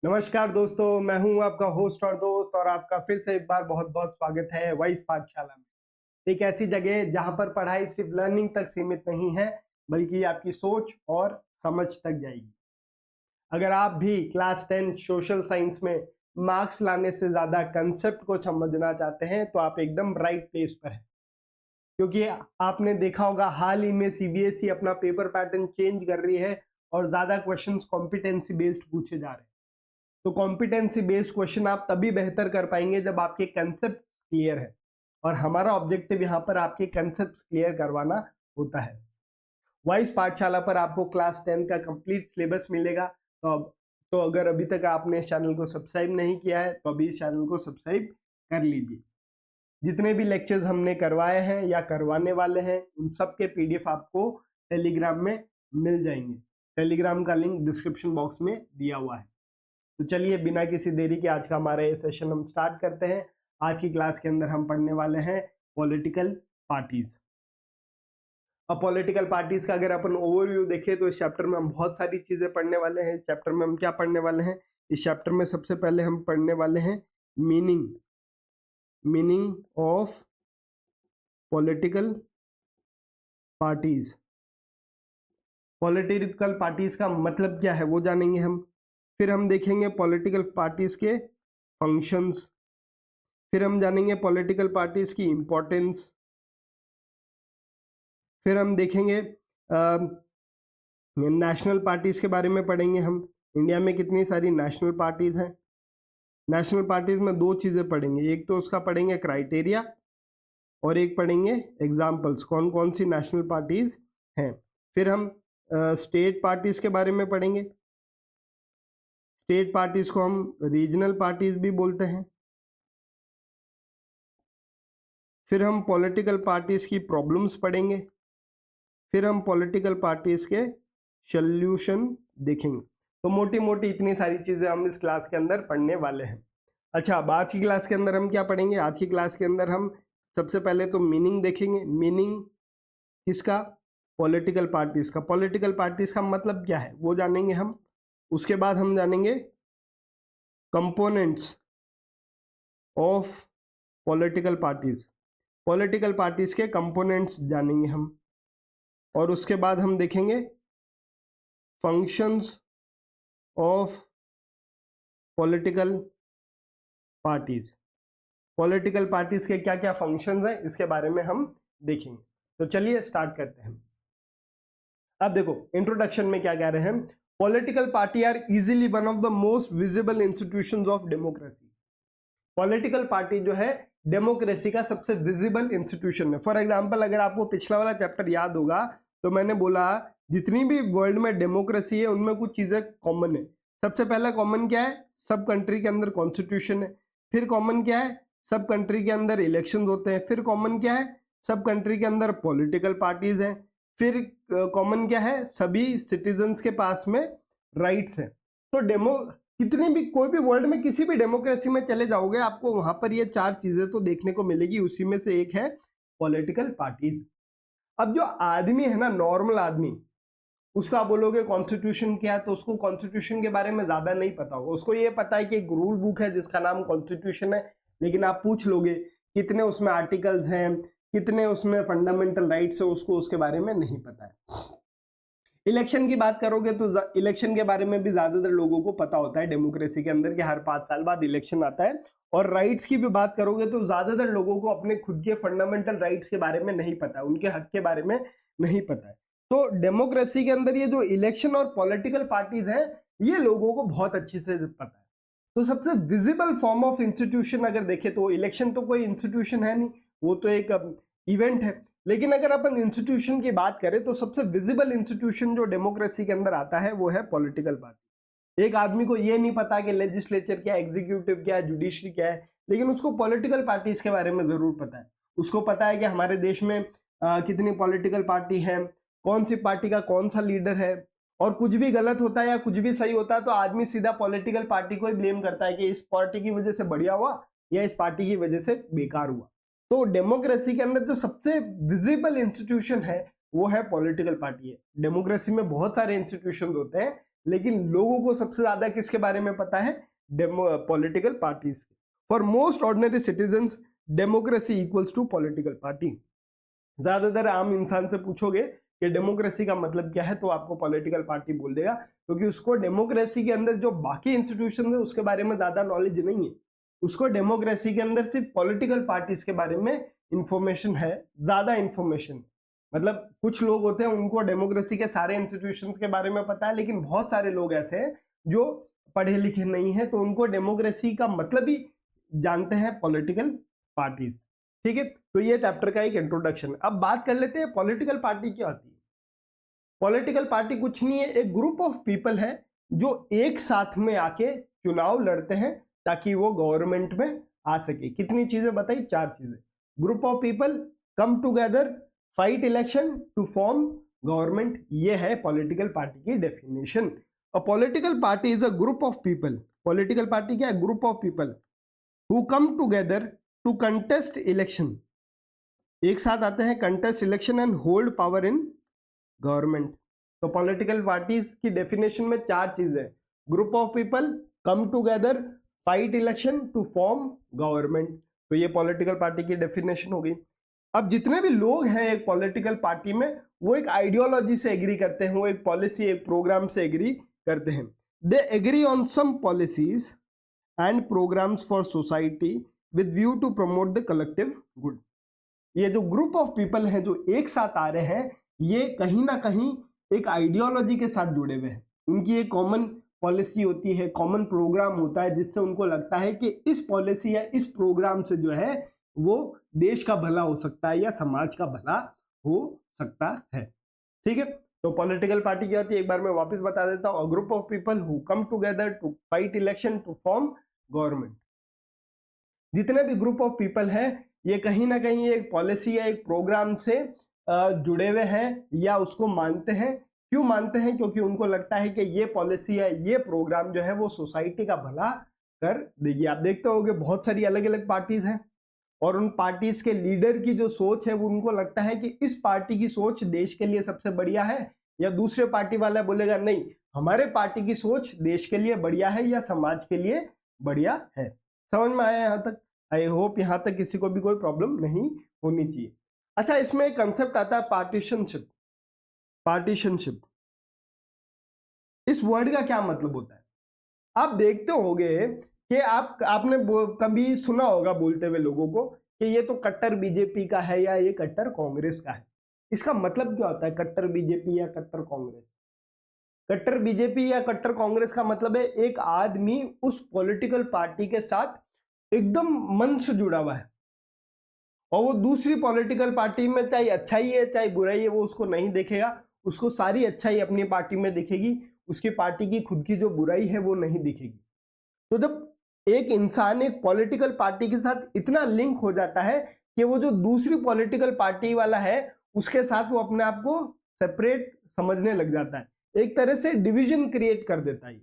नमस्कार दोस्तों, मैं हूं आपका होस्ट और दोस्त और आपका फिर से एक बार बहुत बहुत स्वागत है वाइस पाठशाला में। एक ऐसी जगह जहां पर पढ़ाई सिर्फ लर्निंग तक सीमित नहीं है बल्कि आपकी सोच और समझ तक जाएगी। अगर आप भी क्लास 10 सोशल साइंस में मार्क्स लाने से ज़्यादा कंसेप्ट को समझना चाहते हैं तो आप एकदम राइट प्लेस पर हैं, क्योंकि आपने देखा होगा हाल ही में सीबीएसई अपना पेपर पैटर्न चेंज कर रही है और ज़्यादा क्वेश्चंस कॉम्पिटेंसी बेस्ड पूछे जा रहे हैं। तो कॉम्पिटेंसी बेस्ड क्वेश्चन आप तभी बेहतर कर पाएंगे जब आपके कंसेप्ट क्लियर है, और हमारा ऑब्जेक्टिव यहाँ पर आपके कंसेप्ट क्लियर करवाना होता है। वाइस पाठशाला पर आपको क्लास 10 का कंप्लीट सिलेबस मिलेगा। तो अगर अभी तक आपने इस चैनल को सब्सक्राइब नहीं किया है तो अभी इस चैनल को सब्सक्राइब कर लीजिए। जितने भी लेक्चर्स हमने करवाए हैं या करवाने वाले हैं उन सब के पीडीएफ आपको टेलीग्राम में मिल जाएंगे। टेलीग्राम का लिंक डिस्क्रिप्शन बॉक्स में दिया हुआ है। तो चलिए बिना किसी देरी के आज का हमारा ये सेशन हम स्टार्ट करते हैं। आज की क्लास के अंदर हम पढ़ने वाले हैं पॉलिटिकल पार्टीज। अब पॉलिटिकल पार्टीज का अगर अपन ओवरव्यू देखें तो इस चैप्टर में हम बहुत सारी चीजें पढ़ने वाले हैं। इस चैप्टर में हम क्या पढ़ने वाले हैं? इस चैप्टर में सबसे पहले हम पढ़ने वाले हैं meaning of political parties. Political parties का मतलब क्या है वो जानेंगे हम। फिर हम देखेंगे पॉलिटिकल पार्टीज के फंक्शंस। फिर हम जानेंगे पॉलिटिकल पार्टीज की इंपॉर्टेंस। फिर हम देखेंगे नेशनल पार्टीज के बारे में पढ़ेंगे हम। इंडिया में कितनी सारी नेशनल पार्टीज हैं। नेशनल पार्टीज में दो चीज़ें पढ़ेंगे, एक तो उसका पढ़ेंगे क्राइटेरिया और एक पढ़ेंगे एग्जाम्पल्स, कौन कौन सी नेशनल पार्टीज हैं। फिर हम स्टेट पार्टीज के बारे में पढ़ेंगे। स्टेट पार्टीज को हम रीजनल पार्टीज भी बोलते हैं। फिर हम पॉलिटिकल पार्टीज की प्रॉब्लम्स पढ़ेंगे। फिर हम पॉलिटिकल पार्टीज के सॉल्यूशन देखेंगे। तो मोटी मोटी इतनी सारी चीजें हम इस क्लास के अंदर पढ़ने वाले हैं। अच्छा, अब आज की क्लास के अंदर हम क्या पढ़ेंगे? आज की क्लास के अंदर हम सबसे पहले तो मीनिंग देखेंगे। मीनिंग किसका? पॉलिटिकल पार्टीज का। पॉलिटिकल पार्टीज का मतलब क्या है वो जानेंगे हम। उसके बाद हम जानेंगे components of political parties. Political parties के कंपोनेंट्स जानेंगे हम। और उसके बाद हम देखेंगे functions of political parties. Political parties के क्या क्या फंक्शंस हैं इसके बारे में हम देखेंगे। तो चलिए स्टार्ट करते हैं। अब देखो इंट्रोडक्शन में क्या कह रहे हैं। Political party are easily one of the most visible institutions of democracy. Political party जो है डेमोक्रेसी का सबसे विजिबल इंस्टीट्यूशन है। फॉर एग्जांपल अगर आपको पिछला वाला चैप्टर याद होगा तो मैंने बोला जितनी भी वर्ल्ड में डेमोक्रेसी है उनमें कुछ चीजें कॉमन है। सबसे पहला कॉमन क्या है? सब कंट्री के अंदर कॉन्स्टिट्यूशन है। फिर कॉमन क्या है? सब कंट्री के अंदर इलेक्शंस होते हैं। फिर कॉमन क्या है? सब कंट्री के अंदर पॉलिटिकल पार्टीज हैं। फिर कॉमन क्या है? सभी सिटीजन्स के पास में राइट्स हैं। तो कितनी भी कोई भी वर्ल्ड में किसी भी डेमोक्रेसी में चले जाओगे आपको वहां पर ये चार चीजें तो देखने को मिलेगी। उसी में से एक है पॉलिटिकल पार्टीज। अब जो आदमी है ना, नॉर्मल आदमी, उसको आप बोलोगे कॉन्स्टिट्यूशन क्या है तो उसको कॉन्स्टिट्यूशन के बारे में ज्यादा नहीं पता होगा। उसको ये पता है कि एक रूल बुक है जिसका नाम कॉन्स्टिट्यूशन है, लेकिन आप पूछ लोगे कितने उसमें आर्टिकल्स हैं, कितने उसमें फंडामेंटल राइट्स है, उसको उसके बारे में नहीं पता है। इलेक्शन की बात करोगे तो इलेक्शन के बारे में भी ज्यादातर लोगों को पता होता है डेमोक्रेसी के अंदर कि हर 5 साल बाद इलेक्शन आता है। और राइट्स की भी बात करोगे तो ज्यादातर लोगों को अपने खुद के फंडामेंटल राइट्स के बारे में नहीं पता है, उनके हक के बारे में नहीं पता है। तो डेमोक्रेसी के अंदर ये जो इलेक्शन और पॉलिटिकल पार्टीज हैं ये लोगों को बहुत अच्छे से पता है। तो सबसे विजिबल फॉर्म ऑफ इंस्टीट्यूशन अगर देखें तो इलेक्शन तो कोई इंस्टीट्यूशन है नहीं, वो तो एक इवेंट है। लेकिन अगर अपन इंस्टीट्यूशन की बात करें तो सबसे विजिबल इंस्टीट्यूशन जो डेमोक्रेसी के अंदर आता है वो है पॉलिटिकल पार्टी। एक आदमी को ये नहीं पता कि लेजिस्लेचर क्या है, एग्जीक्यूटिव क्या है, जुडिशरी क्या है, लेकिन उसको पॉलिटिकल पार्टीज के बारे में जरूर पता है। उसको पता है कि हमारे देश में कितनी पॉलिटिकल पार्टी है, कौन सी पार्टी का कौन सा लीडर है, और कुछ भी गलत होता है या कुछ भी सही होता है तो आदमी सीधा पॉलिटिकल पार्टी को ही ब्लेम करता है कि इस पार्टी की वजह से बढ़िया हुआ या इस पार्टी की वजह से बेकार हुआ। तो डेमोक्रेसी के अंदर जो सबसे विजिबल इंस्टीट्यूशन है वो है पॉलिटिकल पार्टी है। डेमोक्रेसी में बहुत सारे इंस्टीट्यूशन होते हैं लेकिन लोगों को सबसे ज्यादा किसके बारे में पता है? Political parties. For most ordinary citizens democracy equals to political party. ज्यादातर आम इंसान से पूछोगे कि डेमोक्रेसी का मतलब क्या है, तो आपको पॉलिटिकल पार्टी बोल देगा, क्योंकि उसको डेमोक्रेसी के अंदर जो बाकी इंस्टीट्यूशन है उसके बारे में ज्यादा नॉलेज नहीं है। उसको डेमोक्रेसी के अंदर सिर्फ पॉलिटिकल पार्टीज के बारे में इंफॉर्मेशन है, ज्यादा इंफॉर्मेशन। मतलब कुछ लोग होते हैं उनको डेमोक्रेसी के सारे इंस्टीट्यूशंस के बारे में पता है, लेकिन बहुत सारे लोग ऐसे हैं जो पढ़े लिखे नहीं है, तो उनको डेमोक्रेसी का मतलब ही जानते हैं पॉलिटिकल पार्टीज। ठीक है, तो ये चैप्टर का एक इंट्रोडक्शन। अब बात कर लेते हैं पॉलिटिकल पार्टी क्या होती है। पॉलिटिकल पार्टी कुछ नहीं है, एक ग्रुप ऑफ पीपल है जो एक साथ में आके चुनाव लड़ते हैं ताकि वो गवर्नमेंट में आ सके। कितनी चीजें बताई? 4 चीजें। Group of people come together, fight election to form government. ये है पॉलिटिकल पार्टी की definition. A political party is a group of people. Political party क्या है? Group of people who come together to contest election. एक साथ आते हैं, contest election and hold power in government. तो पॉलिटिकल पार्टीज की definition में 4 चीजें: group of people, come together, fight election to form government. तो ये पॉलिटिकल पार्टी की डेफिनेशन हो गई। अब जितने भी लोग हैं एक पॉलिटिकल पार्टी में, वो एक आइडियोलॉजी से एग्री करते हैं, वो एक पॉलिसी, एक प्रोग्राम से एग्री करते हैं। They agree on some policies and programs for society with view to promote the collective good. ये जो ग्रुप ऑफ पीपल है जो एक साथ आ रहे हैं, ये कहीं ना कहीं एक आइडियोलॉजी के साथ जुड़े हुए हैं। उनकी एक कॉमन पॉलिसी होती है, कॉमन प्रोग्राम होता है, जिससे उनको लगता है कि इस पॉलिसी या इस प्रोग्राम से जो है वो देश का भला हो सकता है या समाज का भला हो सकता है। ठीक है, तो पॉलिटिकल पार्टी क्या होती है एक बार मैं वापस बता देता हूँ। Group of people who come together to fight election to form government. जितने भी ग्रुप ऑफ पीपल हैं ये कहीं ना कहीं एक पॉलिसी या एक प्रोग्राम से जुड़े हुए हैं या उसको मानते हैं। क्यों मानते हैं? क्योंकि उनको लगता है कि ये पॉलिसी या ये प्रोग्राम जो है वो सोसाइटी का भला कर देगी। आप देखते होंगे बहुत सारी अलग अलग पार्टीज हैं और उन पार्टीज के लीडर की जो सोच है वो उनको लगता है कि इस पार्टी की सोच देश के लिए सबसे बढ़िया है, या दूसरे पार्टी वाला बोलेगा नहीं हमारे पार्टी की सोच देश के लिए बढ़िया है या समाज के लिए बढ़िया है। समझ में आया यहाँ तक? आई होप यहाँ तक किसी को भी कोई प्रॉब्लम नहीं होनी चाहिए। अच्छा, इसमें एक कंसेप्ट आता है पार्टीशनशिप। पार्टीशनशिप, इस वर्ड का क्या मतलब होता है? आप देखते होंगे कि आपने कभी सुना होगा बोलते हुए लोगों को कि ये तो कट्टर बीजेपी का है या ये कट्टर कांग्रेस का है। इसका मतलब क्या होता है कट्टर बीजेपी या कट्टर कांग्रेस? कट्टर बीजेपी या कट्टर कांग्रेस का मतलब है एक आदमी उस पॉलिटिकल पार्टी के साथ एकदम मन से जुड़ा हुआ है और वो दूसरी पॉलिटिकल पार्टी में चाहे अच्छाई है चाहे बुराई है वो उसको नहीं देखेगा, उसको सारी अच्छाई अपनी पार्टी में दिखेगी, उसकी पार्टी की खुद की जो बुराई है वो नहीं दिखेगी। तो जब एक इंसान एक पॉलिटिकल पार्टी के साथ इतना लिंक हो जाता है कि वो जो दूसरी पॉलिटिकल पार्टी वाला है उसके साथ वो अपने आप को सेपरेट समझने लग जाता है, एक तरह से डिवीजन क्रिएट कर देता है।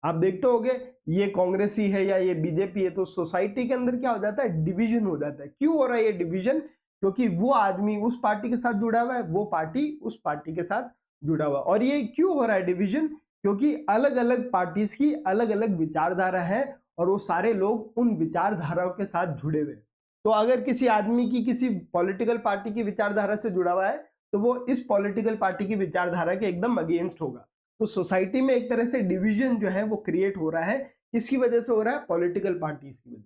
आप देखते होंगे ये कांग्रेसी है या ये बीजेपी है तो सोसाइटी के अंदर क्या हो जाता है? डिवीजन हो जाता है। क्यों हो रहा है ये डिवीजन? क्योंकि वो आदमी उस पार्टी के साथ जुड़ा हुआ है, वो पार्टी उस पार्टी के साथ जुड़ा हुआ है। और ये क्यों हो रहा है डिवीजन? क्योंकि अलग अलग पार्टीज की अलग अलग विचारधारा है और वो सारे लोग उन विचारधाराओं के साथ जुड़े हुए। तो अगर किसी आदमी की किसी पॉलिटिकल पार्टी की विचारधारा से जुड़ा हुआ है तो वो इस पॉलिटिकल पार्टी की विचारधारा के एकदम अगेंस्ट होगा। तो सोसाइटी में एक तरह से डिवीजन जो है वो क्रिएट हो रहा है। किसकी वजह से हो रहा है? पॉलिटिकल पार्टीज की वजह।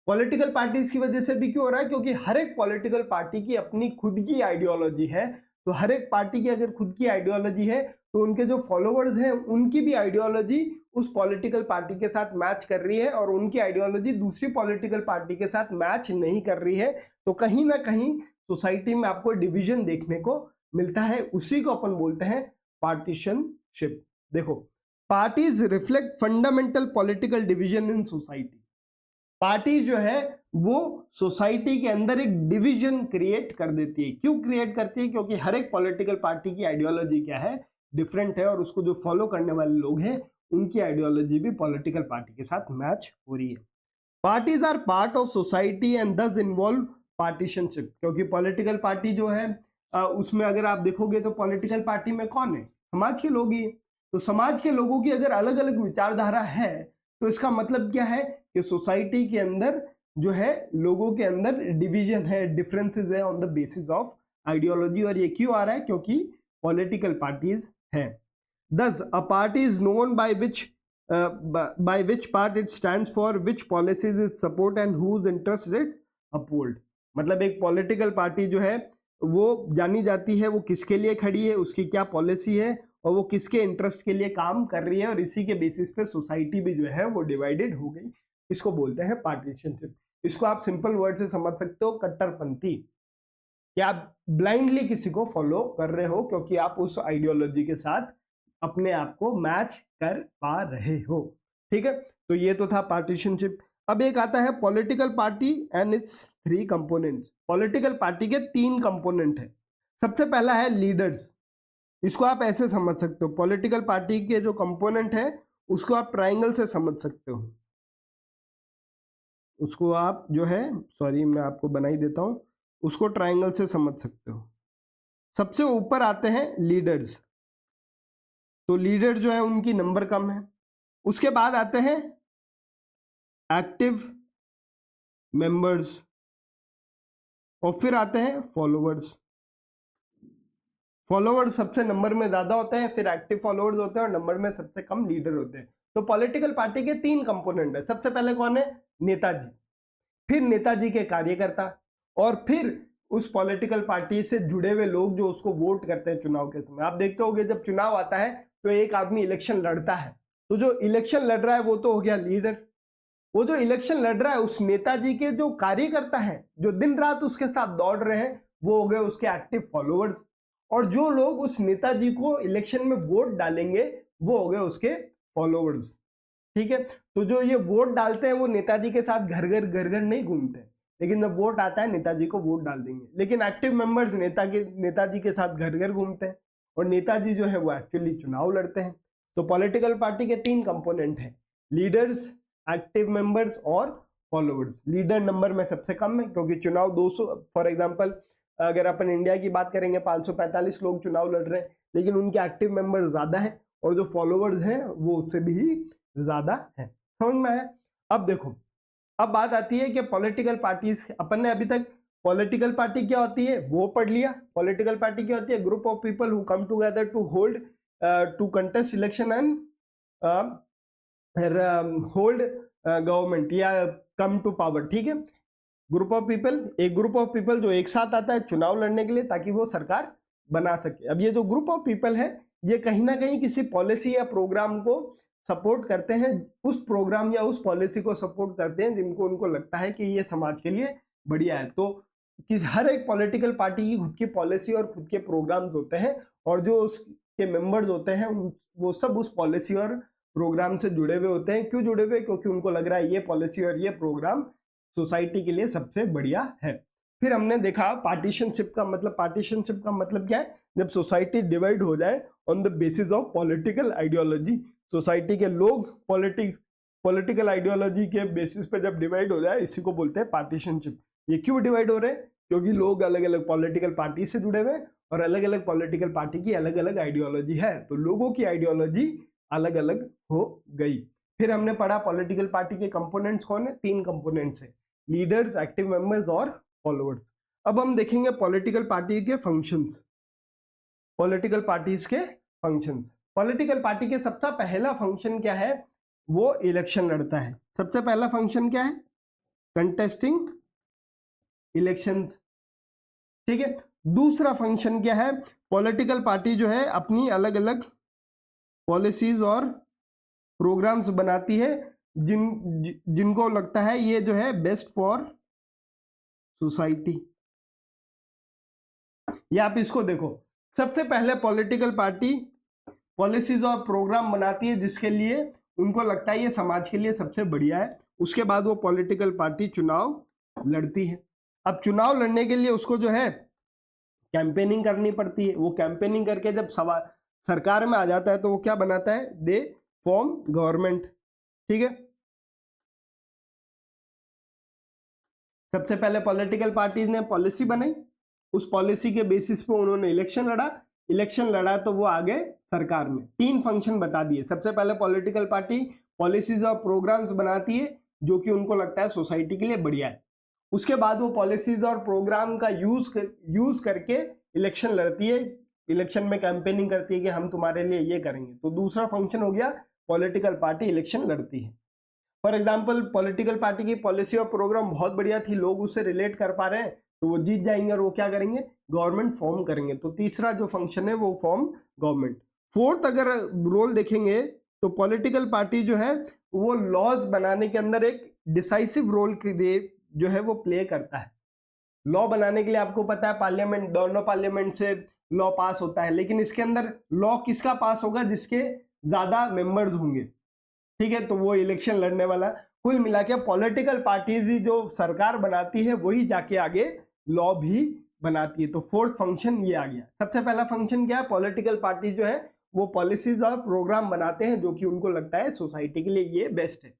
पॉलिटिकल पार्टीज की वजह से भी क्यों हो रहा है? क्योंकि हर एक पॉलिटिकल पार्टी की अपनी खुद की आइडियोलॉजी है। तो हर एक पार्टी की अगर खुद की आइडियोलॉजी है तो उनके जो फॉलोअर्स हैं उनकी भी आइडियोलॉजी उस पॉलिटिकल पार्टी के साथ मैच कर रही है और उनकी आइडियोलॉजी दूसरी पॉलिटिकल पार्टी के साथ मैच नहीं कर रही है। तो कहीं ना कहीं सोसाइटी में आपको डिवीजन देखने को मिलता है, उसी को अपन बोलते हैं पार्टीशनशिप। देखो, parties reflect fundamental political division in society. Party जो है वो सोसाइटी के अंदर एक डिवीजन क्रिएट कर देती है। क्यों क्रिएट करती है? क्योंकि हर एक पॉलिटिकल पार्टी की आइडियोलॉजी क्या है? डिफरेंट है और उसको जो फॉलो करने वाले लोग हैं उनकी आइडियोलॉजी भी पॉलिटिकल पार्टी के साथ मैच हो रही है। Parties are part of society and thus involve partisanship. क्योंकि पॉलिटिकल पार्टी जो है उसमें अगर आप देखोगे तो पॉलिटिकल पार्टी में कौन है? समाज के लोग ही। तो समाज के लोगों की अगर अलग अलग विचारधारा है तो इसका मतलब क्या है कि सोसाइटी के अंदर जो है लोगों के अंदर डिवीजन है, डिफरेंसेस है on the basis of ideology. और ये क्यों आ रहा है? क्योंकि पॉलिटिकल पार्टीज हैं। Thus, a party is known by which part it stands for, which policies it support and whose interest it uphold। मतलब एक पॉलिटिकल पार्टी जो है वो जानी जाती है वो किसके लिए खड़ी है, उसकी क्या पॉलिसी है और वो किसके इंटरेस्ट के लिए काम कर रही है, और इसी के बेसिस पे सोसाइटी भी जो है वो डिवाइडेड हो गई। इसको बोलते हैं पार्टीशनशिप। इसको आप सिंपल वर्ड से समझ सकते हो, कट्टरपंथी, कि आप ब्लाइंडली किसी को फॉलो कर रहे हो क्योंकि आप उस आइडियोलॉजी के साथ अपने आप को मैच कर पा रहे हो। ठीक है, तो ये तो था पार्टीशनशिप। अब एक आता है political party and it's 3 components. Political party के 3 कंपोनेंट है। सबसे पहला है लीडर्स। इसको आप ऐसे समझ सकते हो, पॉलिटिकल पार्टी के जो कंपोनेंट है उसको आप ट्राइंगल से समझ सकते हो। उसको आप जो है, सॉरी मैं आपको बना ही देता हूं, उसको ट्राइंगल से समझ सकते हो। सबसे ऊपर आते हैं लीडर्स, तो लीडर जो है उनकी नंबर कम है। उसके बाद आते हैं एक्टिव मेंबर्स और फिर आते हैं फॉलोवर्स। फॉलोवर्स सबसे नंबर में ज्यादा होते हैं, फिर एक्टिव फॉलोवर्स होते हैं और नंबर में सबसे कम लीडर होते हैं। तो पॉलिटिकल पार्टी के 3 कंपोनेंट है। सबसे पहले कौन है? नेताजी, फिर नेताजी के कार्यकर्ता, और फिर उस पॉलिटिकल पार्टी से जुड़े हुए लोग जो उसको वोट करते हैं चुनाव के समय। आप देखते होंगे जब चुनाव आता है तो एक आदमी इलेक्शन लड़ता है, तो जो इलेक्शन लड़ रहा है वो तो हो गया लीडर। वो जो इलेक्शन लड़ रहा है उस नेताजी के जो कार्यकर्ता है जो दिन रात उसके साथ दौड़ रहे हैं वो हो गए उसके एक्टिव फॉलोअर्स, और जो लोग उस नेताजी को इलेक्शन में वोट डालेंगे वो हो गए उसके फॉलोअर्स। ठीक है, तो जो ये वोट डालते हैं वो नेताजी के साथ घर घर नहीं घूमते, लेकिन जब वोट आता है नेताजी को वोट डाल देंगे। लेकिन एक्टिव मेंबर्स नेताजी के साथ घर घर घूमते हैं और नेताजी जो है वो एक्चुअली चुनाव लड़ते हैं। तो पॉलिटिकल पार्टी के 3 कंपोनेंट हैं, लीडर्स, एक्टिव मेंबर्स और फॉलोअर्स। लीडर नंबर में सबसे कम है क्योंकि चुनाव 200, फॉर एग्जांपल अगर अपन इंडिया की बात करेंगे 545 लोग चुनाव लड़ रहे हैं, लेकिन उनके एक्टिव मेंबर ज्यादा है और जो फॉलोअर्स हैं वो उससे भी ज्यादा है। समझ में आया? अब देखो, अब बात आती है कि पॉलिटिकल पार्टीज, अपन ने अभी तक पॉलिटिकल पार्टी क्या होती है वो पढ़ लिया। पॉलिटिकल पार्टी क्या होती है? Group of people who come together to hold to contest election and hold government या कम टू पावर। ठीक है, ग्रुप ऑफ पीपल, एक ग्रुप ऑफ पीपल जो एक साथ आता है चुनाव लड़ने के लिए ताकि वो सरकार बना सके। अब ये जो ग्रुप ऑफ पीपल है ये कहीं ना कहीं किसी पॉलिसी या प्रोग्राम को सपोर्ट करते हैं, उस प्रोग्राम या उस पॉलिसी को सपोर्ट करते हैं जिनको उनको लगता है कि ये समाज के लिए बढ़िया है। तो कि हर एक पॉलिटिकल पार्टी की खुद की पॉलिसी और खुद के प्रोग्राम्स होते हैं, और जो उसके मेंबर्स होते हैं वो सब उस पॉलिसी और प्रोग्राम से जुड़े हुए होते हैं। क्यों जुड़े हुए? क्योंकि उनको लग रहा है ये पॉलिसी और ये प्रोग्राम सोसाइटी के लिए सबसे बढ़िया है। फिर हमने देखा पार्टीशनशिप का मतलब। पार्टीशनशिप का मतलब क्या है? जब सोसाइटी डिवाइड हो जाए on the basis of political ideology. Society के लोग पॉलिटिकल आइडियोलॉजी के बेसिस पे जब डिवाइड हो जाए, इसी को बोलते हैं पार्टीशनशिप। ये क्यों डिवाइड हो रहे हैं? क्योंकि लोग अलग अलग पॉलिटिकल पार्टी से जुड़े हुए और अलग अलग पॉलिटिकल पार्टी की अलग अलग आइडियोलॉजी है, तो लोगों की आइडियोलॉजी अलग अलग हो गई। फिर हमने पढ़ा पॉलिटिकल पार्टी के कंपोनेंट्स कौन है? 3 कंपोनेंट्स है, लीडर्स, एक्टिव मेंबर्स और फॉलोअर्स। अब हम देखेंगे पॉलिटिकल पार्टी के फंक्शंस। पॉलिटिकल पार्टीज के फंक्शंस। पॉलिटिकल पार्टी के सबसे पहला फंक्शन क्या है? वो इलेक्शन लड़ता है। सबसे पहला फंक्शन क्या है? Contesting elections. ठीक है, दूसरा फंक्शन क्या है? पॉलिटिकल पार्टी जो है अपनी अलग अलग पॉलिसीज और प्रोग्राम्स बनाती है जिनको लगता है ये जो है बेस्ट फॉर सोसाइटी। या आप इसको देखो, सबसे पहले पॉलिटिकल पार्टी पॉलिसीज और प्रोग्राम बनाती है जिसके लिए उनको लगता है ये समाज के लिए सबसे बढ़िया है। उसके बाद वो पॉलिटिकल पार्टी चुनाव लड़ती है। अब चुनाव लड़ने के लिए उसको जो है कैंपेनिंग करनी पड़ती है। वो कैंपेनिंग करके जब सरकार में आ जाता है तो वो क्या बनाता है? They form government. ठीक है, सबसे पहले पॉलिटिकल पार्टीज ने पॉलिसी बनाई, उस पॉलिसी के बेसिस पे उन्होंने इलेक्शन लड़ा, इलेक्शन लड़ा तो वो आगे सरकार में। 3 फंक्शन बता दिए। सबसे पहले पॉलिटिकल पार्टी पॉलिसीज और प्रोग्राम्स बनाती है जो कि उनको लगता है सोसाइटी के लिए बढ़िया है। उसके बाद वो पॉलिसीज और प्रोग्राम का यूज करके इलेक्शन लड़ती है, इलेक्शन में कैंपेनिंग करती है कि हम तुम्हारे लिए ये करेंगे। तो दूसरा फंक्शन हो गया पॉलिटिकल पार्टी इलेक्शन लड़ती है। फॉर एग्जाम्पल पॉलिटिकल पार्टी की पॉलिसी और प्रोग्राम बहुत बढ़िया थी, लोग उससे रिलेट कर पा रहे हैं, तो वो जीत जाएंगे और वो क्या करेंगे, गवर्नमेंट फॉर्म करेंगे। तो तीसरा जो फंक्शन है वो फॉर्म गवर्नमेंट। फोर्थ अगर रोल देखेंगे तो पॉलिटिकल पार्टी जो है वो लॉज बनाने के अंदर एक डिसाइसिव रोल जो है वो प्ले करता है। लॉ बनाने के लिए आपको पता है पार्लियामेंट, दोनों पार्लियामेंट से लॉ पास होता है, लेकिन इसके अंदर लॉ किसका पास होगा, जिसके ज्यादा मेंबर्स होंगे, ठीक है, तो वो इलेक्शन लड़ने वाला। कुल मिला के पॉलिटिकल पार्टीज ही जो सरकार बनाती है वही जाके आगे लॉ भी बनाती है। तो फोर्थ फंक्शन ये आ गया। सबसे पहला फंक्शन क्या है, पॉलिटिकल पार्टी जो है वो पॉलिसीज और प्रोग्राम बनाते हैं जो कि उनको लगता है सोसाइटी के लिए ये बेस्ट है।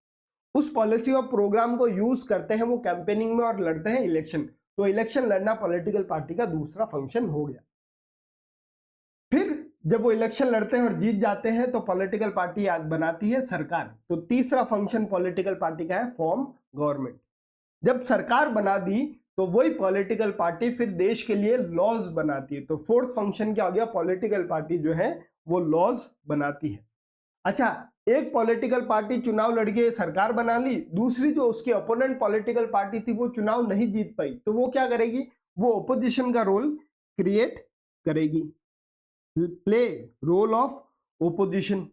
उस पॉलिसी और प्रोग्राम को यूज करते हैं वो कैंपेनिंग में और लड़ते हैं इलेक्शन। तो इलेक्शन लड़ना पॉलिटिकल पार्टी का दूसरा फंक्शन हो गया। फिर जब वो इलेक्शन लड़ते हैं और जीत जाते हैं तो पॉलिटिकल पार्टी बनाती है सरकार। तो तीसरा फंक्शन पॉलिटिकल पार्टी का है फॉर्म गवर्नमेंट। जब सरकार बना दी तो वही पॉलिटिकल पार्टी फिर देश के लिए लॉज बनाती है। तो फोर्थ फंक्शन क्या हो गया, पॉलिटिकल पार्टी जो है वो लॉज बनाती है। अच्छा, एक पॉलिटिकल पार्टी चुनाव लड़ के सरकार बना ली, दूसरी जो उसकी अपोनेंट पॉलिटिकल पार्टी थी वो चुनाव नहीं जीत पाई, तो वो क्या करेगी, वो ओपोजिशन का रोल क्रिएट करेगी, प्ले रोल ऑफ ओपोजिशन,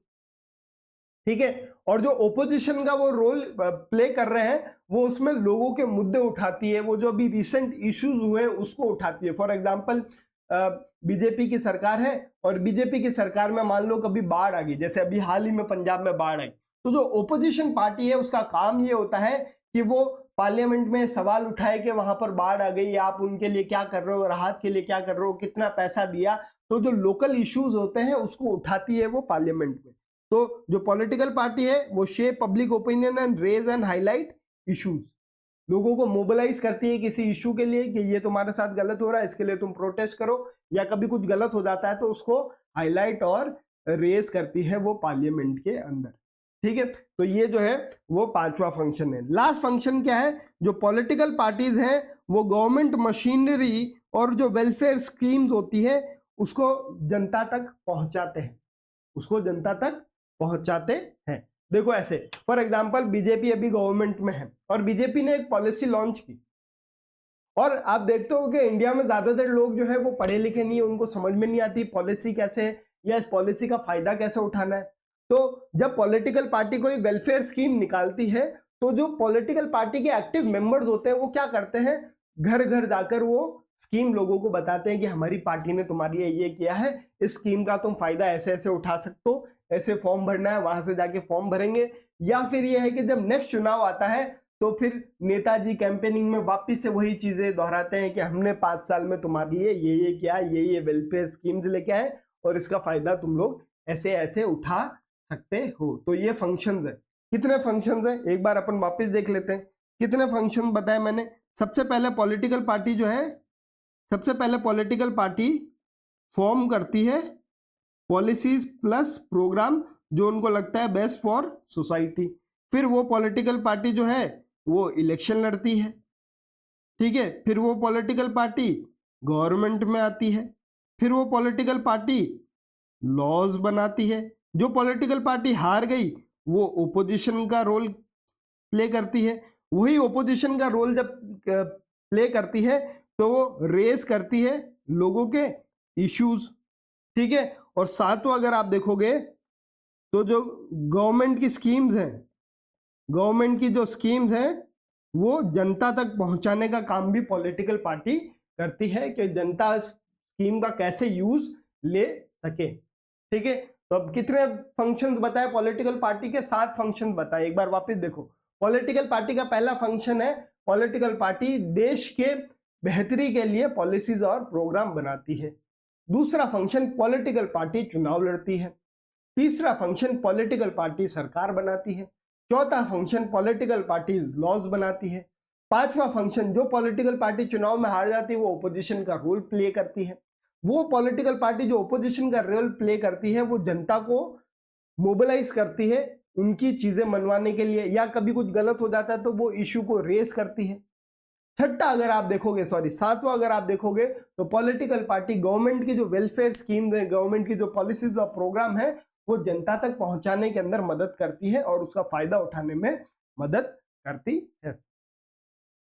ठीक है। और जो ओपोजिशन का वो रोल प्ले कर रहे हैं वो उसमें लोगों के मुद्दे उठाती है, वो जो अभी रिसेंट इश्यूज हुए उसको उठाती है। फॉर एग्जांपल बीजेपी की सरकार है और बीजेपी की सरकार में मान लो कभी बाढ़ आ गई, जैसे अभी हाल ही में पंजाब में बाढ़ आई, तो जो ओपोजिशन पार्टी है उसका काम ये होता है कि वो पार्लियामेंट में सवाल उठाए कि वहां पर बाढ़ आ गई, आप उनके लिए क्या कर रहे हो, राहत के लिए क्या कर रहे हो, कितना पैसा दिया। तो जो लोकल इश्यूज होते हैं उसको उठाती है वो पार्लियामेंट में। तो जो पॉलिटिकल पार्टी है वो shape public opinion and raise and highlight issues, लोगों को मोबिलाइज करती है किसी इशू के लिए कि ये तुम्हारे साथ गलत हो रहा है, इसके लिए तुम प्रोटेस्ट करो, या कभी कुछ गलत हो जाता है तो उसको हाईलाइट और रेज करती है वो पार्लियामेंट के अंदर, ठीक है। तो ये जो है वो पांचवा फंक्शन है। लास्ट फंक्शन क्या है, जो पॉलिटिकल पार्टीज हैं वो गवर्नमेंट मशीनरी और जो वेलफेयर स्कीम्स होती है उसको जनता तक पहुंचाते हैं, उसको जनता तक पहुंचाते हैं। देखो ऐसे, फॉर एग्जांपल बीजेपी अभी गवर्नमेंट में है और बीजेपी ने एक पॉलिसी लॉन्च की, और आप देखते हो कि इंडिया में ज्यादातर लोग जो है वो पढ़े लिखे नहीं है, उनको समझ में नहीं आती पॉलिसी कैसे है या इस पॉलिसी का फायदा कैसे उठाना है। तो जब पॉलिटिकल पार्टी कोई वेलफेयर स्कीम निकालती है तो जो पॉलिटिकल पार्टी के एक्टिव मेंबर्स होते हैं वो क्या करते हैं, घर घर जाकर वो स्कीम लोगों को बताते हैं कि हमारी पार्टी ने तुम्हारे लिए ये किया है, इस स्कीम का तुम फायदा ऐसे ऐसे उठा सकते हो, ऐसे फॉर्म भरना है, वहां से जाके फॉर्म भरेंगे। या फिर ये है कि जब नेक्स्ट चुनाव आता है तो फिर नेताजी कैंपेनिंग में वापिस से वही चीजें दोहराते हैं कि हमने 5 साल में तुम्हारे लिए ये किया, ये वेलफेयर स्कीम्स लेके आए और इसका फायदा तुम लोग ऐसे ऐसे उठा सकते हो। तो ये फंक्शंस है। कितने फंक्शंस है एक बार अपन वापस देख लेते हैं, कितने फंक्शन बताए मैंने। सबसे पहले पॉलिटिकल पार्टी जो है, सबसे पहले पॉलिटिकल पार्टी फॉर्म करती है पॉलिसीज प्लस प्रोग्राम जो उनको लगता है बेस्ट फॉर सोसाइटी। फिर वो पॉलिटिकल पार्टी जो है वो इलेक्शन लड़ती है, ठीक है। फिर वो पॉलिटिकल पार्टी गवर्नमेंट में आती है। फिर वो पॉलिटिकल पार्टी लॉज बनाती है। जो पॉलिटिकल पार्टी हार गई वो ओपोजिशन का रोल प्ले करती है। वही ओपोजिशन का रोल जब प्ले करती है तो वो रेस करती है लोगों के इश्यूज, ठीक है। और सातवां अगर आप देखोगे तो जो गवर्नमेंट की स्कीम्स हैं, गवर्नमेंट की जो स्कीम्स हैं वो जनता तक पहुंचाने का काम भी पॉलिटिकल पार्टी करती है कि जनता स्कीम का कैसे यूज ले सके, ठीक है। तो अब कितने फंक्शंस बताए पॉलिटिकल पार्टी के, 7 फंक्शन बताए। एक बार वापस देखो, पॉलिटिकल पार्टी का पहला फंक्शन है पॉलिटिकल पार्टी देश के बेहतरी के लिए पॉलिसीज और प्रोग्राम बनाती है। दूसरा फंक्शन पॉलिटिकल पार्टी चुनाव लड़ती है। तीसरा फंक्शन पॉलिटिकल पार्टी सरकार बनाती है। चौथा फंक्शन पॉलिटिकल पार्टी लॉज बनाती है। पांचवा फंक्शन जो पॉलिटिकल पार्टी चुनाव में हार जाती है वो ओपोजिशन का रोल प्ले करती है। वो पॉलिटिकल पार्टी जो ओपोजिशन का रोल प्ले करती है, वो जनता को मोबिलाइज करती है उनकी चीजें मनवाने के लिए, या कभी कुछ गलत हो जाता है तो वो इश्यू को रेस करती है। छठा अगर आप देखोगे, सातवां अगर आप देखोगे, तो पॉलिटिकल पार्टी गवर्नमेंट की जो वेलफेयर स्कीम है, गवर्नमेंट की जो पॉलिसीज और प्रोग्राम है, वो जनता तक पहुंचाने के अंदर मदद करती है और उसका फायदा उठाने में मदद करती है।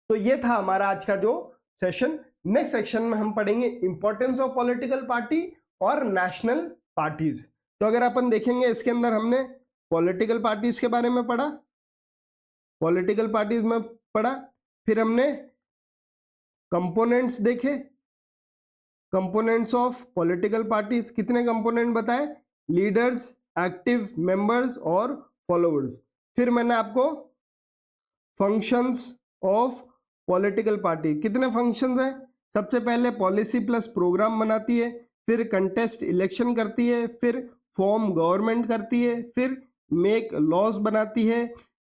तो ये था हमारा आज का जो सेशन। नेक्स्ट सेक्शन में हम पढ़ेंगे इंपॉर्टेंस ऑफ पॉलिटिकल पार्टी और नेशनल पार्टीज। तो अगर अपन देखेंगे, इसके अंदर हमने पॉलिटिकल पार्टीज के बारे में पढ़ा, पॉलिटिकल पार्टीज में पढ़ा, फिर हमने कंपोनेंट्स देखे, कंपोनेंट्स ऑफ पॉलिटिकल पार्टीज, कितने कंपोनेंट बताए, लीडर्स, एक्टिव मेंबर्स और फॉलोअर्स। फिर मैंने आपको फंक्शंस ऑफ पॉलिटिकल पार्टी, कितने फंक्शंस हैं, सबसे पहले पॉलिसी प्लस प्रोग्राम बनाती है, फिर कंटेस्ट इलेक्शन करती है, फिर फॉर्म गवर्नमेंट करती है, फिर मेक लॉज बनाती है,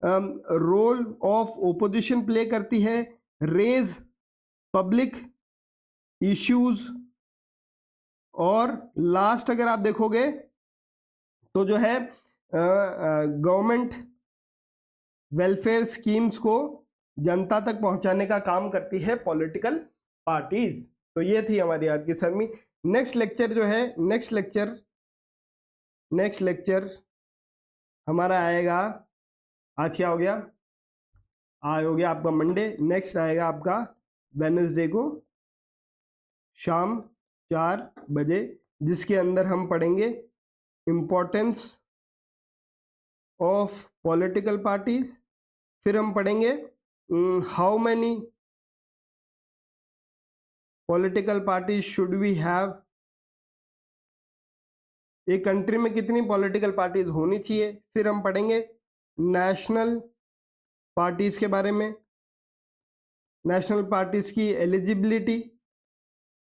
रोल ऑफ ओपोजिशन प्ले करती है, रेज पब्लिक इश्यूज, और लास्ट अगर आप देखोगे तो जो है गवर्नमेंट वेलफेयर स्कीम्स को जनता तक पहुंचाने का काम करती है पॉलिटिकल पार्टीज। तो ये थी हमारी आज की सरमी। नेक्स्ट लेक्चर जो है, नेक्स्ट लेक्चर हमारा आएगा, आज क्या हो गया, आज हो गया आपका मंडे, नेक्स्ट आएगा आपका वेडनेसडे को शाम 4 बजे, जिसके अंदर हम पढ़ेंगे इम्पोर्टेंस ऑफ पॉलिटिकल पार्टीज, फिर हम पढ़ेंगे how many political parties should we have, एक कंट्री में कितनी पॉलिटिकल पार्टीज होनी चाहिए, फिर हम पढ़ेंगे नेशनल पार्टीज के बारे में, नेशनल पार्टीज की एलिजिबिलिटी,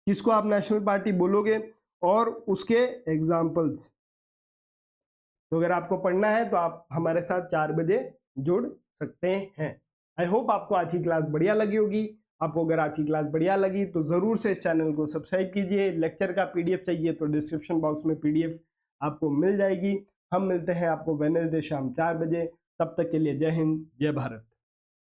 किसको आप नेशनल पार्टी बोलोगे, और उसके एग्जाम्पल्स। तो अगर आपको पढ़ना है तो आप हमारे साथ 4 बजे जुड़ सकते हैं। आई होप आपको आज की क्लास बढ़िया लगी होगी। आपको अगर आज की क्लास बढ़िया लगी तो ज़रूर से इस चैनल को सब्सक्राइब कीजिए। लेक्चर का पीडीएफ चाहिए तो डिस्क्रिप्शन बॉक्स में पीडीएफ आपको मिल जाएगी। हम मिलते हैं आपको वेडनेसडे शाम 4 बजे। तब तक के लिए जय हिंद, जय भारत।